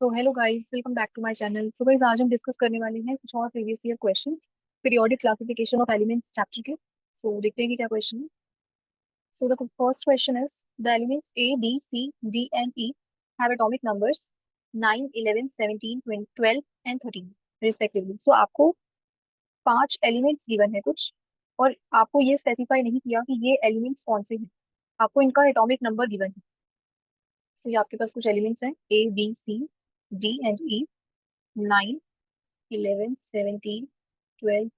So hello guys, welcome back to my channel. So guys, आज हम discuss करने वाले हैं कुछ और previous year questions periodic classification of elements chapter के। सो देखते हैं कि क्या क्वेश्चन है। So the first question is the elements A B C D and E have atomic numbers 9 11 17 20 12 and 13 respectively. So आपको पांच एलिमेंट्स गिवन है कुछ, और आपको ये स्पेसिफाई नहीं किया कि ये एलिमेंट्स कौन से हैं। आपको इनका एटॉमिक नंबर गिवन है। सो ये आपके पास कुछ एलिमेंट्स हैं A B C D and E, 9 11 17 12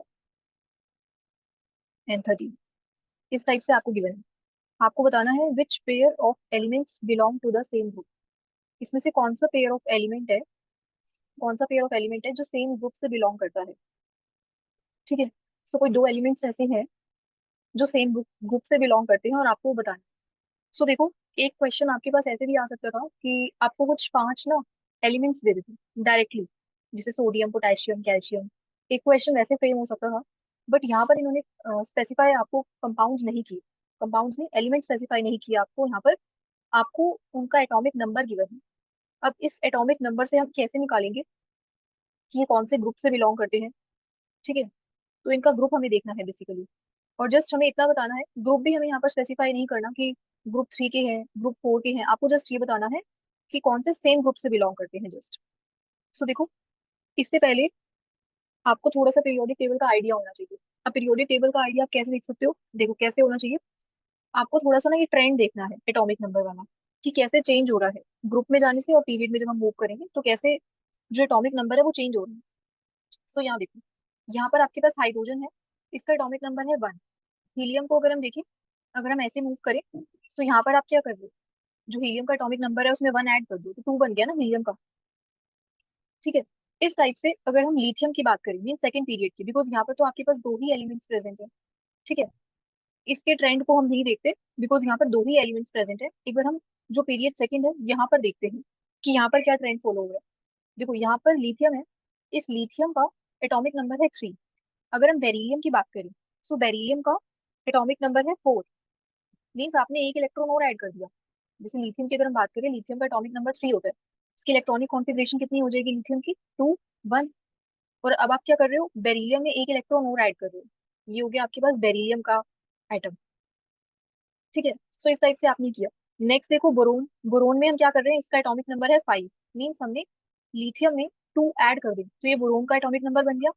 and 13। इस टाइप से आपको गिवन है। आपको बताना है which pair of elements belong to the same group. इसमें से कौन सा पेयर ऑफ एलिमेंट है, कौन सा पेयर ऑफ एलिमेंट है जो सेम ग्रुप से बिलोंग करता है। ठीक है। सो कोई दो एलिमेंट्स ऐसे हैं जो सेम ग्रुप से बिलोंग करते हैं और आपको वो बताना है। सो देखो, एक क्वेश्चन आपके पास ऐसे भी आ सकता था कि आपको कुछ पांच ना एलिमेंट्स दे देते डायरेक्टली, जैसे सोडियम पोटेशियम कैल्शियम। एक क्वेश्चन वैसे फ्रेम हो सकता था, बट यहाँ पर इन्होंने स्पेसिफाई आपको कंपाउंड्स नहीं किए। कंपाउंड्स नहीं, एलिमेंट स्पेसिफाई नहीं किया आपको यहाँ पर। आपको उनका एटॉमिक नंबर गिवन है। अब इस एटॉमिक नंबर से हम कैसे निकालेंगे कि ये कौन से ग्रुप से बिलोंग करते हैं। ठीक है। तो इनका ग्रुप हमें देखना है बेसिकली। और जस्ट हमें इतना बताना है, ग्रुप भी हमें यहाँ पर स्पेसिफाई नहीं करना कि ग्रुप 3 के हैं ग्रुप 4 के हैं। आपको जस्ट ये बताना है कि कौन से सेम ग्रुप से बिलोंग करते हैं जस्ट। सो देखो, इससे पहले आपको थोड़ा सा पीरियोडिक टेबल का आइडिया होना चाहिए। अब पीरियोडिक टेबल का आइडिया आप कैसे देख सकते हो, देखो कैसे होना चाहिए। आपको थोड़ा सा ना ये ट्रेंड देखना है एटॉमिक नंबर वाला, कि कैसे चेंज हो रहा है ग्रुप में जाने से और पीरियड में जब हम मूव करेंगे तो कैसे जो एटॉमिक नंबर है वो चेंज हो रहा है। सो यहाँ देखो, यहाँ पर आपके पास हाइड्रोजन है, इसका एटॉमिक नंबर है 1। हीलियम को अगर हम देखें, अगर हम ऐसे मूव करें, तो यहाँ पर आप क्या कर रहे हो, जो हीलियम का एटॉमिक नंबर है उसमें 1 ऐड कर दो तो 2 बन गया ना हीलियम का। ठीक है। इस टाइप से अगर हम लिथियम की बात करें मीन सेकंड पीरियड की, बिकॉज यहाँ पर तो आपके पास दो ही एलिमेंट्स प्रेजेंट है। ठीक है। इसके ट्रेंड को हम नहीं देखते, बिकॉज यहाँ पर दो ही एलिमेंट्स प्रेजेंट है। एक बार हम जो पीरियड सेकंड है यहाँ पर देखते हैं कि यहाँ पर क्या ट्रेंड फॉलो हो रहा है। देखो यहाँ पर लिथियम है, इस लिथियम का एटॉमिक नंबर है 3। अगर हम बेरिलियम की बात करें, सो बेरिलियम का एटॉमिक नंबर है 4। मीन्स आपने एक इलेक्ट्रॉन और ऐड कर दिया। जैसे लिथियम की अगर हम बात करें, लिथियम का एटॉमिक नंबर 3 होता है। इसकी इलेक्ट्रॉनिक कॉन्फ़िगरेशन कितनी हो जाएगी लिथियम की, 2 1। और अब आप क्या कर रहे हो, बेरिलियम में एक इलेक्ट्रॉन और ऐड कर रहे हो। ये हो गया आपके पास बेरिलियम का एटम। ठीक है। सो इस टाइप से आपने किया। नेक्स्ट देखो बोरोन। बोरोन में हम क्या कर रहे हैं, इसका एटॉमिक नंबर है 5। मीन्स हमने लिथियम में 2 ऐड कर दी तो ये बोरोन का एटॉमिक नंबर बन गया।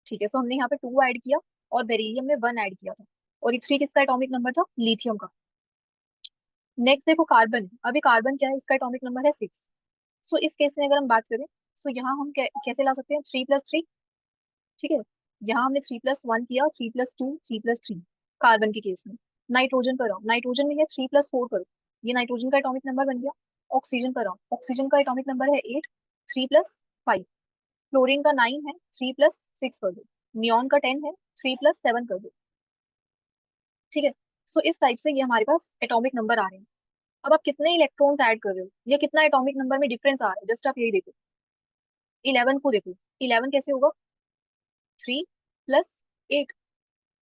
ठीक है। सो हमने यहाँ पे 2 ऐड किया और बेरिलियम में 1 ऐड किया था। और ये 3 किसका एटॉमिक नंबर था, लिथियम का। नेक्स्ट देखो कार्बन। अभी कार्बन क्या है, इसका एटॉमिक नंबर है 6। सो इस केस में अगर हम बात करें, सो यहाँ हम कैसे ला सकते हैं, 3+3। ठीक है। यहाँ हमने 3+1 किया, 3+2 3+3 कार्बन के केस में। नाइट्रोजन पर आओ, नाइट्रोजन में है 3+4 करो, ये नाइट्रोजन का एटॉमिक नंबर बन गया। ऑक्सीजन पर आओ, ऑक्सीजन का एटॉमिक नंबर है 8, 3+5। फ्लोरीन का 9 है, 3+6 कर दो। नियॉन का 10 है, 3+7 कर दो। ठीक है। सो इस टाइप से ये हमारे पास एटॉमिक नंबर आ रहे हैं। अब आप कितने इलेक्ट्रॉन्स ऐड कर रहे हो या कितना एटॉमिक नंबर में डिफरेंस आ रहा है, जस्ट आप यही देखो। 11 को देखो, 11 कैसे होगा, 3+8,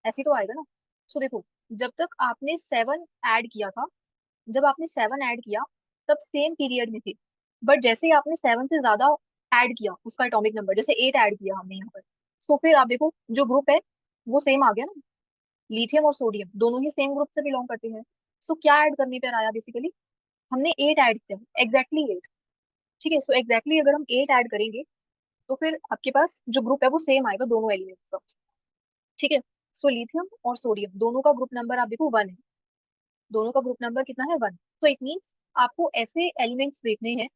ऐसे तो आएगा ना। सो देखो, जब तक आपने 7 ऐड किया था, जब आपने 7 ऐड किया तब सेम पीरियड में थे। बट जैसे ही आपने 7 से ज्यादा ऐड किया उसका एटॉमिक नंबर, जैसे 8 ऐड किया हमने यहाँ पर, सो फिर आप देखो जो ग्रुप है वो सेम आ गया ना। लिथियम और सोडियम दोनों ही सेम ग्रुप से बिलोंग करते हैं। सो क्या ऐड करने पर आया बेसिकली, हमने 8 ऐड किया, एग्जैक्टली 8। ठीक है। सो एग्जैक्टली अगर हम 8 ऐड करेंगे तो फिर आपके पास जो ग्रुप है वो सेम आएगा दोनों एलिमेंट्स का। ठीक है। सो लिथियम और सोडियम दोनों का ग्रुप नंबर आप देखो 1 है। दोनों का ग्रुप नंबर कितना है, 1। सो इट मीन्स आपको ऐसे एलिमेंट्स देखने हैं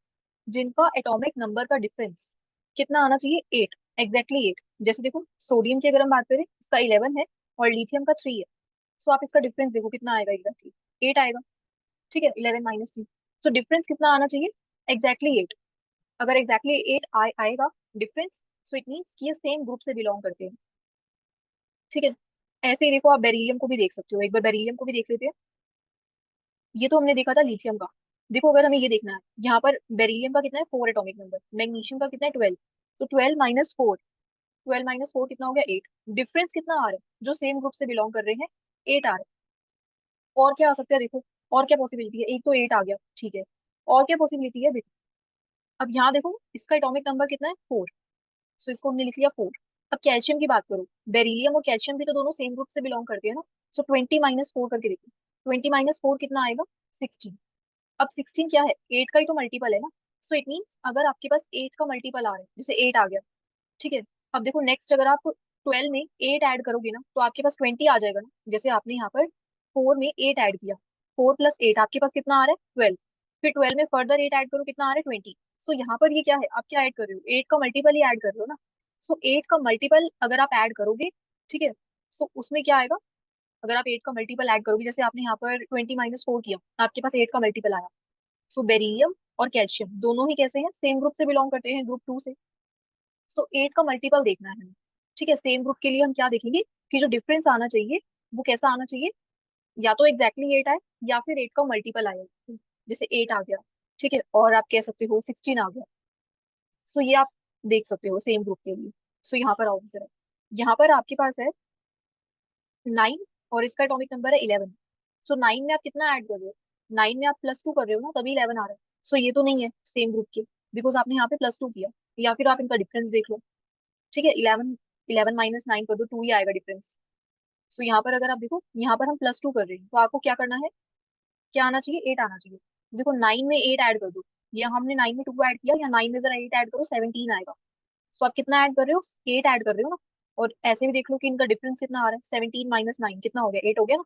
जिनका एटॉमिक नंबर का डिफरेंस कितना आना चाहिए, 8, एग्जैक्टली 8। जैसे देखो सोडियम की अगर हम बात करें, इसका 11 है और लिथियम का 3 है। सो आप इसका डिफरेंस देखो कितना आएगा, एग्जैक्टली 8 आएगा। ठीक है। 11 - 3, सो डिफरेंस कितना आना चाहिए, एग्जैक्टली 8। अगर एग्जैक्टली 8 आएगा डिफरेंस, सो इट मीन्स कि ये सेम ग्रुप से बिलोंग करते हैं। ठीक है। ऐसे ही देखो आप बेरिलियम को भी देख सकते हो, एक बार बेरिलियम को भी देख लेते हैं। ये तो हमने देखा था लिथियम का। देखो अगर हमें ये देखना है, यहाँ पर बेरिलियम का कितना है, 4 एटॉमिक नंबर। मैग्नीशियम का कितना है, 12। तो 12 - 4, 12 - 4 कितना हो गया, 8। डिफरेंस कितना आ रहा है, जो सेम ग्रुप से बिलोंग कर रहे हैं 8 आ रहा है। और क्या आ सकता है देखो, और क्या पॉसिबिलिटी है, एक तो 8 आ गया, ठीक है। और क्या पॉसिबिलिटी है देखो, अब यहाँ देखो इसका एटॉमिक नंबर कितना है, 4। सो इसको हमने लिख लिया 4। अब कैल्शियम की बात करो, बेरिलियम और कैल्शियम भी तो दोनों सेम ग्रुप से बिलोंग करते हैं ना। सो 20 - 4 करके देखो, 20 - 4 कितना आएगा, 16। अब 16 क्या है, 8 का ही तो मल्टीपल है ना। सो इट मीन्स अगर आपके पास 8 का मल्टीपल आ रहा है, जैसे 8 आ गया, ठीक है। अब देखो नेक्स्ट, अगर आप 12 में 8 ऐड करोगे ना तो आपके पास 20 आ जाएगा ना। जैसे आपने यहाँ पर 4 में 8 ऐड किया, 4 + 8 आपके पास कितना आ रहा है, 12। फिर 12 में फर्दर 8 ऐड करो, कितना आ रहा है, 20। सो यहाँ पर ये क्या है, आप क्या ऐड कर रहे हो, 8 का मल्टीपल ही ऐड कर रहे हो ना। सो 8 का मल्टीपल अगर आप ऐड करोगे, ठीक है, सो उसमें क्या आएगा, अगर आप 8 का मल्टीपल ऐड करोगे, जैसे आपने यहाँ पर 20 - 4 किया, आपके पास 8 का मल्टीपल आया। सो बेरिलियम और कैल्शियम दोनों ही कैसे हैं, सेम ग्रुप से बिलोंग करते हैं, ग्रुप 2 से। सो 8 का मल्टीपल देखना है हमें, ठीक है। सेम ग्रुप के लिए हम क्या देखेंगे कि जो डिफरेंस आना चाहिए वो कैसा आना चाहिए, या तो एग्जैक्टली 8 आए, या फिर 8 का मल्टीपल आए। जैसे 8 आ गया, ठीक है, और आप कह सकते हो 16 आ गया। सो ये आप देख सकते हो सेम ग्रुप के लिए। सो यहाँ पर आओ जरा, यहाँ पर आपके पास है 9 और इसका एटॉमिक नंबर है 11। सो 9 में आप कितना ऐड कर रहे हो, 9 में आप +2 कर रहे हो ना, तभी 11 आ रहा है। सो ये तो नहीं है सेम ग्रुप के, बिकॉज आपने यहाँ पे +2 किया। या फिर आप इनका डिफरेंस देख लो, ठीक है, 11 11 - 9 कर दो, 2 ही आएगा डिफरेंस। सो यहाँ पर अगर आप देखो, यहाँ पर हम +2 कर रहे हैं, तो आपको क्या करना है, क्या आना चाहिए, 8 आना चाहिए। देखो 9 में 8 ऐड कर दो, या हमने 9 में 2 ऐड किया, या 9 में जरा 8 ऐड करो, 17 आएगा। सो आप कितना ऐड कर रहे हो, 8 ऐड कर रहे हो ना। और ऐसे भी देख लो कि इनका डिफरेंस कितना आ रहा है, 17 - 9 कितना हो गया, 8 हो गया ना।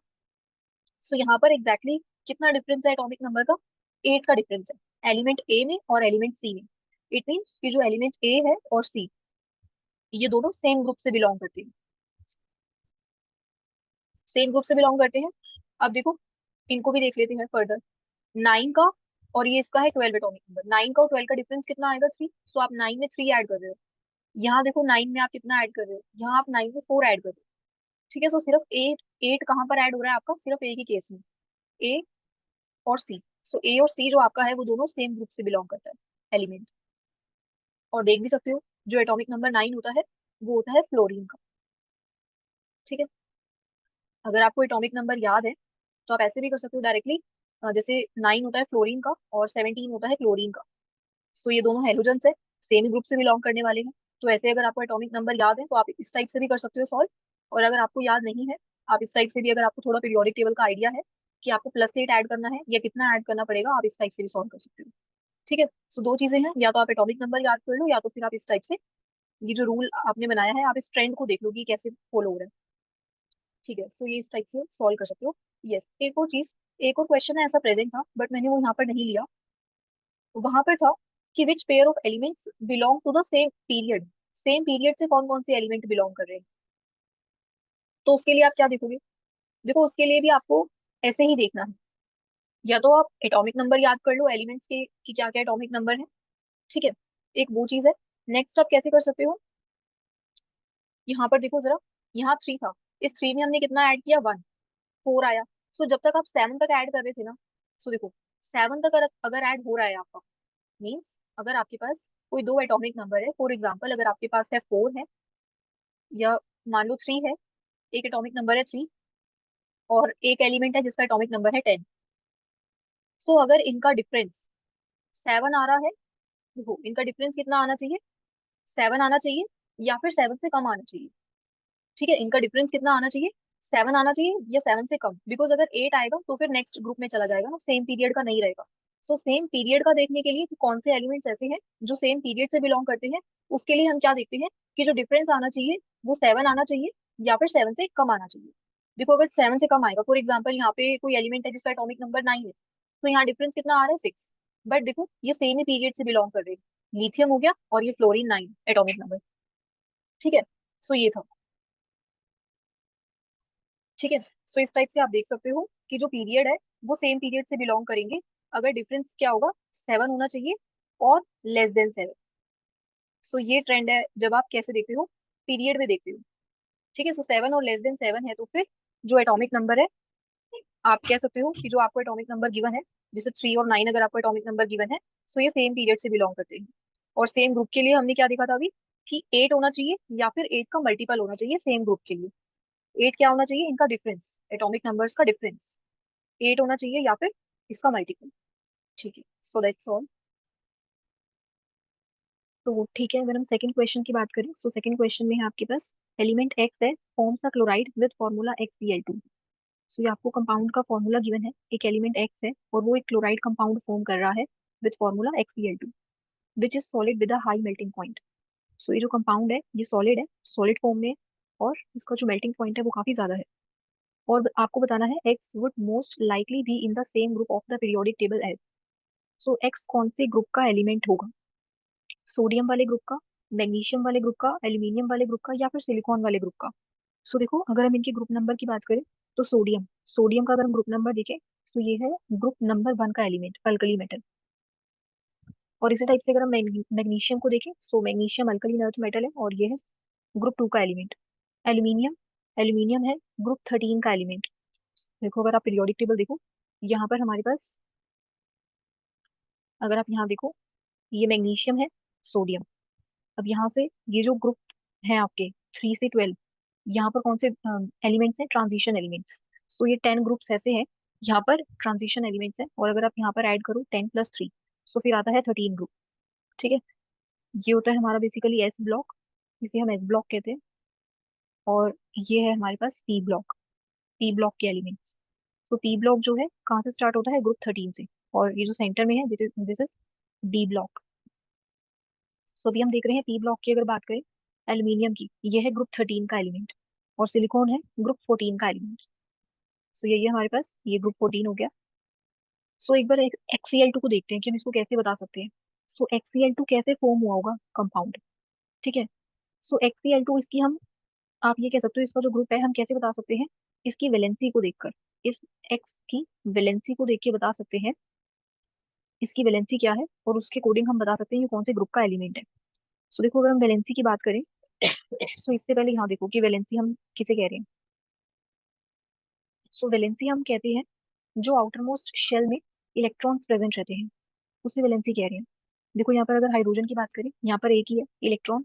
सो यहाँ पर एग्जैक्टली कितना डिफरेंस है एटॉमिक नंबर का, 8 का डिफरेंस है एलिमेंट ए में और एलिमेंट सी में। इट मीन्स कि जो एलिमेंट ए है और सी, ये दोनों सेम ग्रुप से बिलोंग करते हैं, सेम ग्रुप से बिलोंग करते हैं। अब देखो इनको भी देख लेते हैं फर्दर। 9 का और ये इसका है 12 एटॉमिक नंबर, 9 का और 12 का डिफरेंस कितना आएगा, 3। सो आप 9 में 3 ऐड कर रहे हो। यहाँ देखो 9 में आप कितना ऐड कर रहे हो, यहाँ आप 9 में 4 ऐड कर रहे हो, ठीक है। सो सिर्फ 8 8 कहाँ पर ऐड हो रहा है आपका, सिर्फ एक ही केस में, ए और सी। सो ए और सी जो आपका है वो दोनों सेम ग्रुप से बिलोंग करता है एलिमेंट। और देख भी सकते हो जो एटॉमिक नंबर 9 होता है वो होता है फ्लोरीन का, ठीक है। अगर आपको एटॉमिक नंबर याद है तो आप ऐसे भी कर सकते हो डायरेक्टली, जैसे 9 होता है फ्लोरीन का और 17 होता है क्लोरीन का। सो ये दोनों हेलोजेंस है, सेम ग्रुप से बिलोंग करने वाले हैं। तो ऐसे अगर आपको एटॉमिक नंबर याद है तो आप इस टाइप से भी कर सकते हो सॉल्व। और अगर आपको याद नहीं है, आप इस टाइप से भी, अगर आपको थोड़ा पीरियोडिक टेबल का आइडिया है कि आपको +8 ऐड करना है या कितना ऐड करना पड़ेगा, आप इस टाइप से भी सॉल्व कर सकते हो, ठीक है। सो दो चीजें हैं, या तो आप एटॉमिक नंबर याद कर लो, या तो फिर आप इस टाइप से, ये जो रूल आपने बनाया है आप इस ट्रेंड को देख लो कि कैसे फॉलो हो रहा है, ठीक है। सो ये इस टाइप से सॉल्व कर सकते हो। यस, एक और चीज, एक और क्वेश्चन है ऐसा प्रेजेंट था बट मैंने वो यहाँ पर नहीं लिया। वहां पर था कि which pair of elements belong to the same period, same period से कौन कौन से एलिमेंट बिलोंग कर रहे हैं। तो उसके लिए आप क्या देखोगे, देखो उसके लिए भी आपको ऐसे ही देखना है, या तो आप एटॉमिक नंबर याद कर लो एलिमेंट्स के कि क्या क्या एटॉमिक नंबर है, ठीक है। एक वो चीज है। नेक्स्ट आप कैसे कर सकते हो, यहाँ पर देखो जरा, यहाँ 3 था, इस 3 में हमने कितना ऐड किया, 1, 4 आया। सो जब तक आप 7 तक ऐड कर रहे थे ना, सो देखो 7 तक अगर ऐड हो रहा है आपका, मीन्स अगर आपके पास कोई दो एटॉमिक नंबर है, फॉर एग्जाम्पल अगर आपके पास है 4 है, या मान लो 3 है, एक एटॉमिक नंबर है 3, और एक एलिमेंट है जिसका एटॉमिक नंबर है 10। सो अगर इनका डिफरेंस 7 आ रहा है, देखो इनका डिफरेंस कितना आना चाहिए, 7 आना चाहिए, या फिर 7 से कम आना चाहिए, ठीक है। इनका डिफरेंस कितना आना चाहिए, 7 आना चाहिए या 7 से कम, बिकॉज अगर 8 आएगा तो फिर नेक्स्ट ग्रुप में चला जाएगा ना, सेम पीरियड का नहीं रहेगा। सो सेम पीरियड का देखने के लिए कि कौन से एलिमेंट्स ऐसे हैं जो सेम पीरियड से बिलोंग करते हैं, उसके लिए हम क्या देखते हैं कि जो डिफरेंस आना चाहिए वो 7 आना चाहिए, या फिर 7 से कम आना चाहिए। देखो अगर 7 से कम आएगा, फॉर एग्जाम्पल यहाँ पे कोई एलिमेंट है जिसका एटॉमिक नंबर 9 है, तो यहाँ डिफरेंस कितना आ रहा है, 6। बट देखो ये सेम ही पीरियड से बिलोंग कर रहे हैं, लिथियम हो गया और ये फ्लोरीन 9 एटॉमिक नंबर, ठीक है। सो ये था, ठीक है। सो इस टाइप से आप देख सकते हो कि जो पीरियड है वो सेम पीरियड से बिलोंग करेंगे, अगर डिफरेंस क्या होगा, 7 होना चाहिए और <<7। सो ये ट्रेंड है जब आप कैसे देखते हो, पीरियड में देखते हो, ठीक है। सो 7 और <<7 है तो फिर जो एटॉमिक नंबर है, आप कह सकते हो कि जो आपको एटॉमिक नंबर गिवन है, जैसे 3 और 9 अगर आपको एटॉमिक नंबर गिवन है, सो ये सेम पीरियड से बिलोंग करते हैं। और सेम ग्रुप के लिए हमने क्या देखा था अभी, कि 8 होना चाहिए या फिर 8 का मल्टीपल होना चाहिए सेम ग्रुप के लिए। 8 क्या होना चाहिए, इनका डिफरेंस, एटॉमिक नंबर्स का डिफरेंस 8 होना चाहिए या फिर इसका मल्टीपल, ठीक है। So that's all. तो ठीक है, अगर हम सेकंड क्वेश्चन की बात करें, सो सेकंड क्वेश्चन में है आपके पास एलिमेंट एक्स है, forms a chloride with formula XCl2। सो ये आपको कंपाउंड का फॉर्मूला गिवन है, एक एलिमेंट एक्स है और वो एक क्लोराइड कंपाउंड फॉर्म कर रहा है with formula XCl2, which is solid with a high melting point. So ये जो कंपाउंड है ये सॉलिड है, सॉलिड फॉर्म में है, और इसका जो मेल्टिंग पॉइंट है वो काफी ज्यादा है। और आपको बताना है X would most likely be in the same group of the periodic table as. So X कौन से ग्रुप का एलिमेंट होगा, सोडियम वाले ग्रुप का, मैग्नीशियम वाले ग्रुप का, एल्यूमिनियम वाले ग्रुप का, या फिर सिलिकॉन वाले ग्रुप का। सो देखो, अगर हम इनके ग्रुप नंबर की बात करें तो सोडियम, सोडियम का अगर हम ग्रुप नंबर देखें तो ये है ग्रुप नंबर 1 का एलिमेंट, अल्कली मेटल। और इसी टाइप से अगर हम मैग्नीशियम को देखें, सो मैग्नीशियम अल्कली अर्थ मेटल है और ये है ग्रुप 2 का एलिमेंट। एल्यूमिनियम, एल्यूमिनियम है ग्रुप 13 का एलिमेंट। देखो, अगर आप पीरियोडिक टेबल देखो, यहाँ पर हमारे पास, अगर आप यहाँ देखो, ये मैग्नीशियम है, सोडियम। अब यहाँ से ये जो ग्रुप है आपके 3 से 12, यहाँ पर कौन से एलिमेंट्स हैं, ट्रांजिशन एलिमेंट्स। सो ये 10 ग्रुप्स ऐसे हैं, यहाँ पर ट्रांजिशन एलिमेंट्स हैं, और अगर आप यहाँ पर ऐड करो 10 + 3, सो फिर आता है 13 ग्रुप। ठीक है, ये होता है हमारा बेसिकली एस ब्लॉक, इसे हम एस ब्लॉक कहते हैं। और ये है हमारे पास पी ब्लॉक, पी ब्लॉक के एलिमेंट्स। तो पी ब्लॉक जो है कहाँ से स्टार्ट होता है, ग्रुप 13 से, और ये जो सेंटर में है दिस इज डी ब्लॉक। सो अभी हम देख रहे हैं पी ब्लॉक की अगर बात करें एल्यूमिनियम की, ये है ग्रुप 13 का एलिमेंट, और सिलिकॉन है ग्रुप 14 का एलिमेंट। सो यही है हमारे पास, ये ग्रुप 14 हो गया। सो एक बार XCl2 को देखते हैं कि हम इसको कैसे बता सकते हैं। सो XCl2 कैसे फॉर्म हुआ होगा कंपाउंड। ठीक है, सो XCl2 इसकी हम, आप ये कह सकते हो इसका जो ग्रुप है हम कैसे बता सकते हैं, इसकी वैलेंसी को देखकर, इस X की वैलेंसी को देख के बता सकते हैं इसकी वैलेंसी क्या है, और उसके अकॉर्डिंग हम बता सकते हैं ये कौन से ग्रुप का एलिमेंट है। सो देखो, अगर हम वैलेंसी की बात करें सो इससे पहले यहाँ देखो कि वैलेंसी हम किसे कह रहे हैं। सो वैलेंसी हम कहते हैं जो आउटर मोस्ट शेल में इलेक्ट्रॉन्स प्रेजेंट रहते हैं, उसी वैलेंसी कह रहे हैं। देखो, यहाँ पर अगर हाइड्रोजन की बात करें, यहाँ पर एक ही है इलेक्ट्रॉन,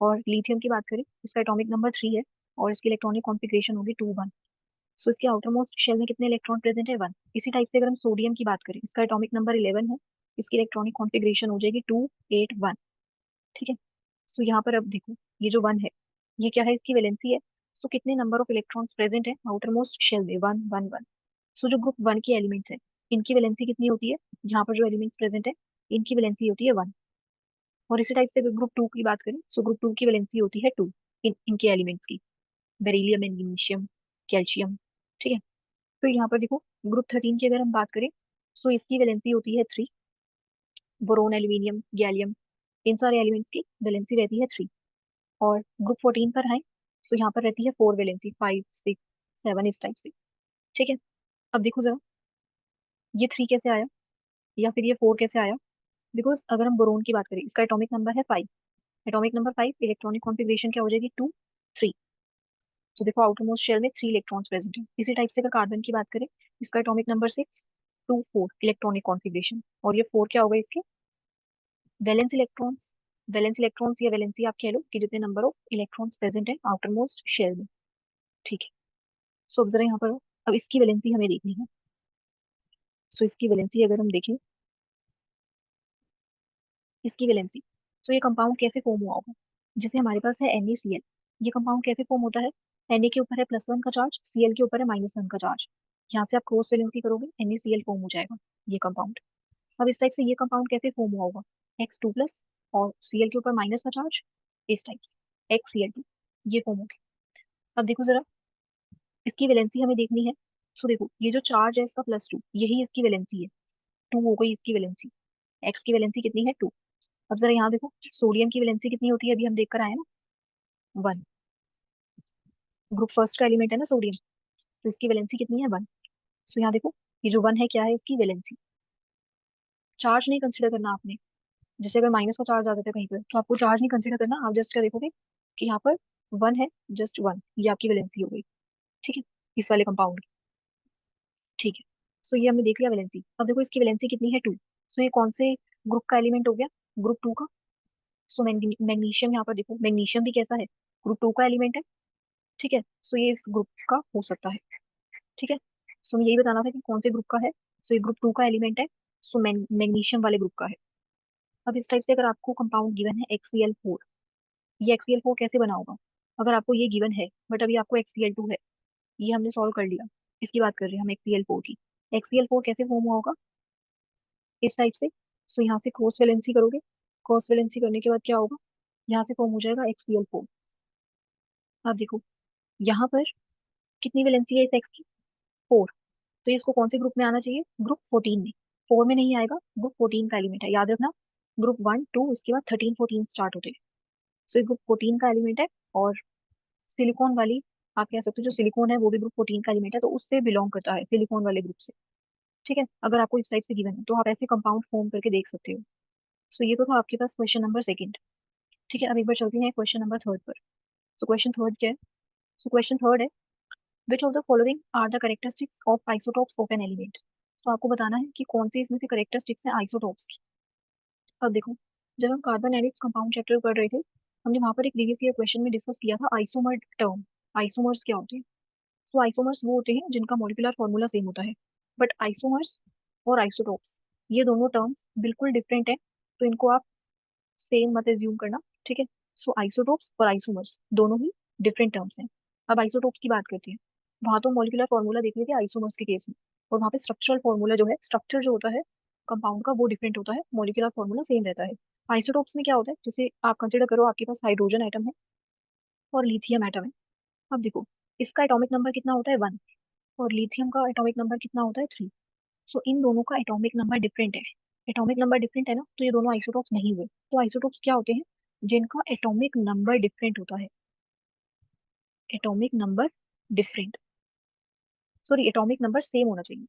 और लिथियम की बात करें, इसका एटॉमिक नंबर 3 है, और इसकी इलेक्ट्रॉनिक कॉन्फ़िगरेशन होगी 2 1। सो इसके आउटर मोस्ट शेल में कितने इलेक्ट्रॉन प्रेजेंट है, 1। इसी टाइप से अगर हम सोडियम की बात करें, इसका एटॉमिक नंबर 11 है, इसकी इलेक्ट्रॉनिक कॉन्फ़िगरेशन हो जाएगी 2 8 1। ठीक है, सो यहाँ पर अब देखो, ये जो 1 है ये क्या है, इसकी वैलेंसी है। सो कितने नंबर ऑफ इलेक्ट्रॉन्स प्रेजेंट है आउटर मोस्ट शेल में, 1 1 1। सो जो ग्रुप 1 के एलिमेंट्स है, इनकी वैलेंसी कितनी होती है, यहाँ पर जो एलिमेंट्स प्रेजेंट है इनकी वैलेंसी होती है 1। और इसी टाइप से ग्रुप 2 की बात करें, सो ग्रुप 2 की वैलेंसी होती है 2, इनके एलिमेंट्स की, बेरिलियम, मैग्नीशियम, कैल्शियम। ठीक है, तो यहाँ पर देखो, ग्रुप 13 की अगर हम बात करें, सो इसकी वैलेंसी होती है 3, बोरोन, एल्यूमिनियम, गैलियम, इन सारे एलिमेंट्स की वैलेंसी रहती है 3। और ग्रुप 14 पर है, सो यहाँ पर रहती है 4 वैलेंसी, 5 6 7, इस टाइप से। ठीक है, अब देखो जरा, ये 3 कैसे आया, या फिर ये 4 कैसे आया। बिकॉज अगर हम बोरोन की बात करें, इसका एटॉमिक नंबर है 5, एटॉमिक नंबर 5, इलेक्ट्रॉनिक कॉन्फ़िगरेशन क्या हो जाएगी, 2 3। तो देखो, आउटर मोस्ट शेल में 3 इलेक्ट्रॉन्स प्रेजेंट है। इसी टाइप से अगर कार्बन की बात करें, इसका एटॉमिक नंबर 6 2 4, इलेक्ट्रॉनिक कॉन्फ़िगरेशन, और ये 4 क्या होगा इसके वैलेंस इलेक्ट्रॉन्स। वैलेंस इलेक्ट्रॉन्स या वैलेंसी आप कह लो कि जितने नंबर ऑफ इलेक्ट्रॉन्स प्रेजेंट है आउटर मोस्ट शेल में। ठीक है, सो अब जरा यहाँ पर अब इसकी वैलेंसी हमें देखनी है। सो इसकी वैलेंसी अगर हम देखें, इसकी वैलेंसी, सो ये कंपाउंड कैसे फॉर्म हुआ होगा। जैसे हमारे पास है NaCl, ये कंपाउंड कैसे फॉर्म होता है, Na के ऊपर है +1 का चार्ज, Cl के ऊपर है -1 का चार्ज। यहाँ से आप क्रॉस वैलेंसी करोगे, NaCl फॉर्म हो जाएगा ये कंपाउंड। अब इस टाइप से ये कंपाउंड कैसे फॉर्म हुआ होगा, X2+, और Cl के ऊपर माइनस का चार्ज, इस टाइप से XCl2, ये फॉर्म हो गया। अब देखो जरा, इसकी वैलेंसी हमें देखनी है। सो देखो, ये जो चार्ज है इसका +2, यही इसकी वैलेंसी है, 2 हो गई इसकी वैलेंसी। एक्स की वैलेंसी कितनी है, 2। अब जरा यहाँ देखो, सोडियम की वैलेंसी कितनी होती है, अभी हम देख कर आए ना, 1। ग्रुप फर्स्ट का एलिमेंट है ना सोडियम, तो इसकी वैलेंसी कितनी है, 1। सो यहाँ देखो, ये जो 1 है क्या है, इसकी वैलेंसी। चार्ज नहीं कंसिडर करना आपने, जैसे अगर माइनस का चार्ज आ जाता है कहीं पर तो आपको चार्ज नहीं कंसिडर करना, आप जस्ट क्या देखोगे कि यहाँ पर 1 है, जस्ट 1, ये आपकी वैलेंसी हो गई। ठीक है, इस वाले कंपाउंड की। ठीक है, सो ये हमने देख लिया वैलेंसी। अब देखो, इसकी वैलेंसी कितनी है, 2। सो ये कौन से ग्रुप का एलिमेंट हो गया, ग्रुप 2 का। सो मैग्नीशियम, यहाँ पर देखो मैग्नीशियम भी कैसा है, ग्रुप 2 का एलिमेंट है। ठीक है, सो ये इस ग्रुप का हो सकता है। ठीक है, सो मैं यही बताना था कि कौन से ग्रुप का है। सो ये ग्रुप 2 का एलिमेंट है, सो मैग्नीशियम वाले ग्रुप का है। अब इस टाइप से अगर आपको कंपाउंड गिवन है XCl4, ये XCl4 कैसे बना होगा? अगर आपको ये गिवन है बट अभी आपको XCl2 है, ये हमने सॉल्व कर लिया, इसकी बात कर रहे हैं हम XCl4 की। XCl4 कैसे फॉर्म हुआ होगा? इस टाइप से। सो यहाँ से क्रॉस वैलेंसी करोगे, क्रॉस वैलेंसी करने के बाद क्या होगा? यहाँ से फॉर्म हो जाएगा XCl4। अब देखो यहाँ पर कितनी वैलेंसी है इस X की? 4। तो ये इसको कौन से ग्रुप में आना चाहिए? ग्रुप 14 में। 4 में नहीं आएगा, ग्रुप 14 का एलिमेंट है, याद रखना। ग्रुप 1 2 उसके बाद 13 14 स्टार्ट होते हैं। सो ये ग्रुप 14 का एलिमेंट है। और सिलिकॉन वाली, आप कह सकते हो जो सिलिकॉन है वो भी ग्रुप 14 का एलिमेंट है, तो उससे बिलोंग करता है, सिलिकॉन वाले ग्रुप से। ठीक है, अगर आपको इस टाइप से गिवन है तो आप ऐसे कंपाउंड फॉर्म करके देख सकते हो। सो ये तो था आपके पास क्वेश्चन नंबर सेकंड। ठीक है, अब एक बार चलते हैं क्वेश्चन नंबर थर्ड पर। सो क्वेश्चन थर्ड क्या है? सो क्वेश्चन थर्ड है, which of the following are the characteristics of isotopes of an element. तो आपको बताना है कि कौन सी इसमें से कैरेक्टरिस्टिक्स है आइसोटोप्स की। अब देखो, जब हम कार्बन एलिक्स कंपाउंड चैप्टर पढ़ रहे थे, हमने वहां पर एक प्रीवियस ईयर क्वेश्चन में डिस्कस किया था आइसोमर टर्म। आइसोमर्स क्या होते हैं? तो आइसोमर्स वो होते हैं जिनका मॉलिक्यूलर फॉर्मूला सेम होता है। बट आइसोमर्स और आइसोटोप्स, ये दोनों टर्म्स बिल्कुल डिफरेंट है, तो इनको आप सेम मत एज्यूम करना। ठीक है, सो आइसोटोप्स और आइसोमर्स दोनों ही डिफरेंट टर्म्स हैं। अब आइसोटोप्स की बात करते हैं। वहां तो मॉलिक्यूलर फॉर्मूला देख लीजिए आइसोमर्स के केस में, और वहां पे स्ट्रक्चरल फॉर्मूला जो है, स्ट्रक्चर जो होता है कंपाउंड का वो डिफरेंट होता है, मॉलिक्यूलर फॉर्मूला सेम रहता है। आइसोटोप्स में क्या होता है, जैसे आप कंसिडर करो आपके पास हाइड्रोजन एटम है और लिथियम एटम है। अब देखो, इसका एटॉमिक नंबर कितना होता है? 1। और लिथियम का एटॉमिक नंबर कितना होता है? 3। सो इन दोनों का एटॉमिक नंबर डिफरेंट है। एटॉमिक नंबर डिफरेंट है ना, तो ये दोनों आइसोटोप्स नहीं हुए। तो आइसोटोप्स क्या होते हैं? जिनका एटॉमिक नंबर डिफरेंट होता है। Atomic number different, sorry atomic number same होना चाहिए।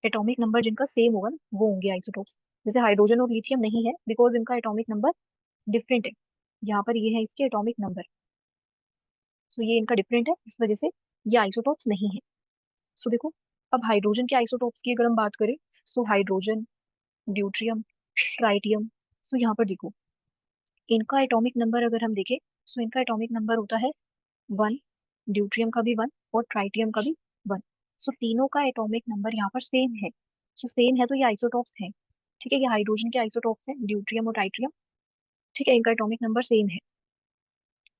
एटॉमिक नंबर जिनका सेम होगा ना, वो होंगे आइसोटोप्स। जैसे हाइड्रोजन और लिथियम नहीं है, बिकॉज इनका एटॉमिक नंबर डिफरेंट है। यहाँ पर ये है इसके एटॉमिक नंबर, सो ये इनका डिफरेंट है, इस वजह से ये आइसोटोप्स नहीं है। सो देखो, अब हाइड्रोजन के आइसोटोप्स की अगर हम बात करें, सो हाइड्रोजन, ड्यूट्रियम, ट्राइटियम। सो यहाँ पर देखो, इनका एटॉमिक नंबर अगर हम देखें, सो इनका एटॉमिक नंबर होता है 1, ड्यूट्रियम का भी 1 और ट्राइटियम का भी 1। सो तीनों का एटॉमिक नंबर यहाँ पर सेम है। सो सेम है तो ये आइसोटॉप्स हैं। ठीक है, ये हाइड्रोजन के आइसोटॉप्स हैं, ड्यूट्रियम और ट्राइटियम। ठीक है, इनका एटॉमिक नंबर सेम है।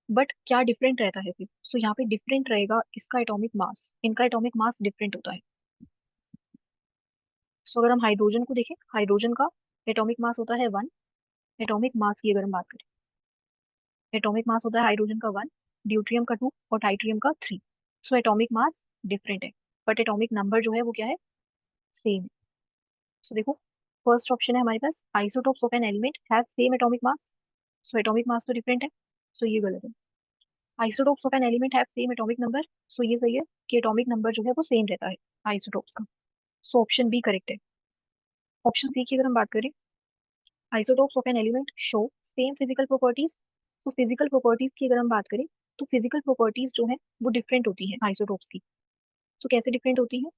बट क्या डिफरेंट रहता है फिर? सो यहाँ पे डिफरेंट रहेगा इसका एटॉमिक मास, इनका एटॉमिक मास डिफरेंट होता है। सो अगर हम हाइड्रोजन को देखें, हाइड्रोजन का एटॉमिक मास होता है 1। एटॉमिक मास की अगर हम बात करें, एटॉमिक मास होता है हाइड्रोजन का 1, ड्यूट्रियम का 2 और ट्राइटियम का 3। सो एटॉमिक मास डिफरेंट है, बट एटॉमिक नंबर जो है वो क्या है? सेम है। सो देखो, फर्स्ट ऑप्शन है हमारे पास, isotopes of an element have same atomic mass. So atomic mass तो डिफरेंट है, सो ये गलत है। Isotopes of an element have same atomic number, so ये सही है कि एटॉमिक नंबर जो है वो सेम रहता है आइसोटोप्स का। सो ऑप्शन बी करेक्ट है। ऑप्शन सी की अगर हम बात करें, isotopes of an element show same physical properties. तो फिजिकल प्रॉपर्टीज की अगर हम बात करें, तो फिजिकल प्रॉपर्टीज जो है वो डिफरेंट होती है आइसोटोप्स की। सो कैसे डिफरेंट होती है?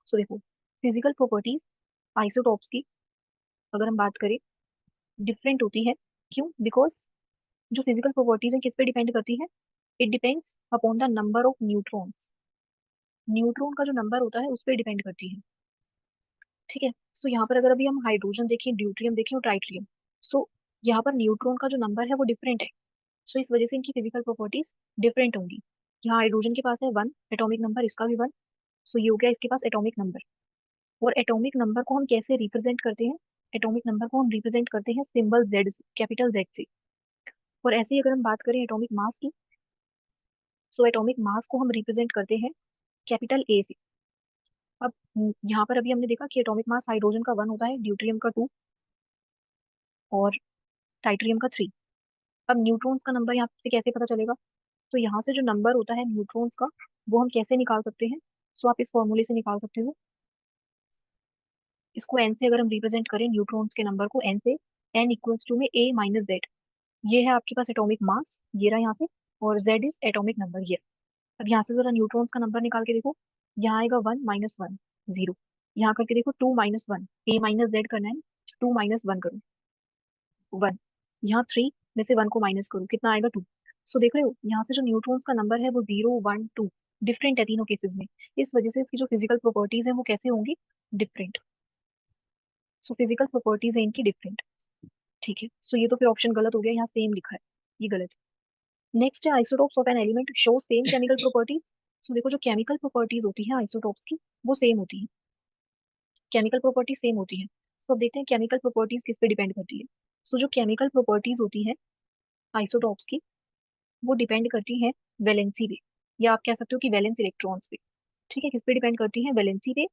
सो देखो, फिजिकल प्रॉपर्टीज आइसोटोप्स की अगर हम बात करें, डिफरेंट होती है। क्यों? बिकॉज जो फिजिकल प्रॉपर्टीज है किस पे डिपेंड करती है? It depends upon the number of neutrons. Neutron का जो नंबर होता है उस पर डिपेंड करती है। ठीक है, सो यहाँ पर अगर अभी हम हाइड्रोजन देखें, ड्यूट्रियम देखें और ट्राइट्रियम, सो यहाँ पर न्यूट्रॉन का जो नंबर है वो डिफरेंट है। सो इस वजह से इनकी फिजिकल प्रॉपर्टीज डिफरेंट होंगी। यहाँ हाइड्रोजन के पास है 1 एटॉमिक नंबर, इसका भी 1। सो ये हो गया इसके पास एटॉमिक नंबर। और एटॉमिक नंबर को हम कैसे रिप्रेजेंट करते हैं? एटॉमिक नंबर को हम रिप्रेजेंट करते हैं सिंबल जेड से, कैपिटल जेड से। और ऐसे ही अगर हम बात करें एटॉमिक मास की, सो एटॉमिक मास को हम रिप्रेजेंट करते हैं कैपिटल ए से। अब यहाँ पर अभी हमने देखा कि एटॉमिक मास हाइड्रोजन का 1 होता है, ड्यूट्रियम का 2 और टाइट्रियम का 3। अब न्यूट्रॉन्स का नंबर यहाँ से कैसे पता चलेगा? तो यहाँ से जो नंबर होता है न्यूट्रॉन्स का, वो हम कैसे निकाल सकते हैं? सो आप इस फॉर्मूले से निकाल सकते हो। इसको एन से अगर हम रिप्रेजेंट करें न्यूट्रॉन्स के नंबर को, एन से, एन इक्वल्स टू में ए माइनस जेड। ये है आपके पास एटॉमिक मास, ये रहा यहाँ से, और जेड इज एटॉमिक नंबर ये। अब यहाँ से जरा न्यूट्रॉन्स का नंबर निकाल के देखो, यहाँ आएगा 1 माइनस 1 0। यहाँ करके देखो 2 माइनस 1, ए माइनस जेड करना है, 2 माइनस 1 करो 1। यहाँ 3 में से 1 को माइनस करो, कितना आएगा 2। सो देख रहे हो यहाँ से जो न्यूट्रॉन्स का नंबर है वो 0 1 2 डिफरेंट है तीनों केसेस में। इस वजह से इसकी जो फिजिकल प्रॉपर्टीज है वो कैसे होंगी? डिफरेंट। सो फिजिकल प्रॉपर्टीज है इनकी डिफरेंट। ठीक है, सो ये तो फिर ऑप्शन गलत हो गया, यहाँ सेम लिखा है, ये गलत है। नेक्स्ट है isotopes of an element show same chemical properties. So देखो जो केमिकल प्रॉपर्टीज होती है आइसोटोप्स की वो सेम होती है, केमिकल प्रॉपर्टी सेम होती है। तो अब देखते हैं केमिकल प्रॉपर्टीज किस पे डिपेंड करती है। सो जो केमिकल प्रॉपर्टीज होती है आइसोटोप्स की वो डिपेंड करती है वैलेंसी पे, या आप कह सकते हो कि वैलेंस इलेक्ट्रॉन्स पे। ठीक है, किस पे डिपेंड करती है, वैलेंसी पे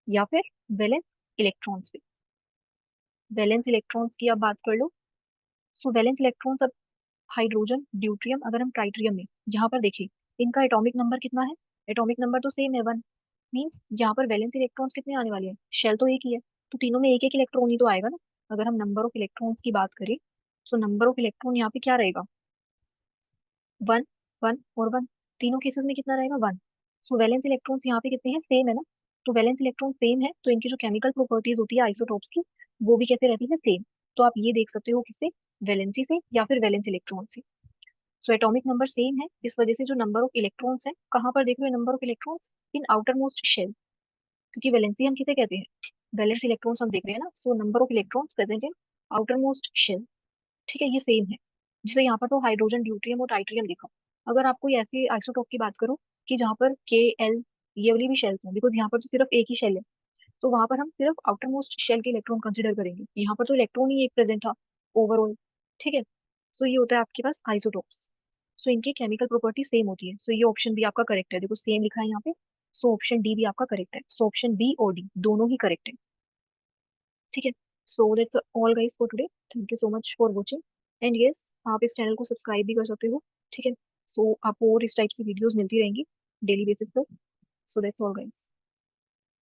या फिर वैलेंस इलेक्ट्रॉन्स पे। वैलेंस इलेक्ट्रॉन्स की आप बात कर लो। सो वैलेंस इलेक्ट्रॉन्स, अब हाइड्रोजन ड्यूट्रियम अगर हम ट्राइट्रियम में यहाँ पर देखें, इनका एटॉमिक नंबर कितना है, एटॉमिक नंबर तो सेम है 1। मीन्स यहाँ पर वैलेंस इलेक्ट्रॉन्स कितने आने वाले हैं, शेल तो एक ही है, तो तीनों में एक एक इलेक्ट्रॉन ही तो आएगा ना। अगर हम नंबर ऑफ इलेक्ट्रॉन्स की बात करें, तो नंबर ऑफ इलेक्ट्रॉन यहाँ पे क्या रहेगा, 1, 1 और 1, तीनों केसेस में कितना रहेगा, 1। सो वैलेंस इलेक्ट्रॉन्स यहाँ पे कितने हैं, सेम है ना। तो वैलेंस इलेक्ट्रॉन सेम है, तो इनकी जो केमिकल प्रॉपर्टीज होती है आइसोटोप्स की वो भी कैसे रहती है, सेम। तो आप ये देख सकते हो किससे, वैलेंसी से या फिर वैलेंस इलेक्ट्रॉन से। सो एटॉमिक नंबर सेम है, इस वजह से जो नंबर ऑफ इलेक्ट्रॉन्स है, कहाँ पर देख रहे हो number of electrons, in outermost shell. क्योंकि वैलेंसी हम किसे कहते हैं, वैलेंस इलेक्ट्रॉन्स हम देख रहे हैं ना, so number of electrons present in outermost shell. ठीक है, ये सेम है। जैसे यहाँ पर तो हाइड्रोजन ड्यूट्रियम और टाइट्रियम लिखा। अगर आप कोई ऐसे आइसोटोप की बात करो कि जहाँ पर के एल ये वाली भी शेल्स हो, बिकॉज यहाँ पर तो सिर्फ एक ही शेल है, तो वहां पर हम सिर्फ आउटर मोस्ट शेल के इलेक्ट्रॉन कंसिडर करेंगे, यहाँ पर तो इलेक्ट्रॉन ही एक प्रेजेंट था ओवरऑल। ठीक है, सो ये होता है आपके पास आइसोटोप्स। सो इनकी केमिकल प्रॉपर्टी सेम होती है, सो ये ऑप्शन भी आपका करेक्ट है, देखो सेम लिखा है यहाँ पे। सो ऑप्शन डी भी आपका करेक्ट है, सो ऑप्शन बी और डी दोनों ही करेक्ट है। ठीक है, so that's all guys for today, thank you so much for watching. And yes, आप इस चैनल को सब्सक्राइब भी कर सकते हो। ठीक है, सो आपको और इस टाइप की वीडियोस मिलती रहेंगी डेली बेसिस पर। So that's all guys.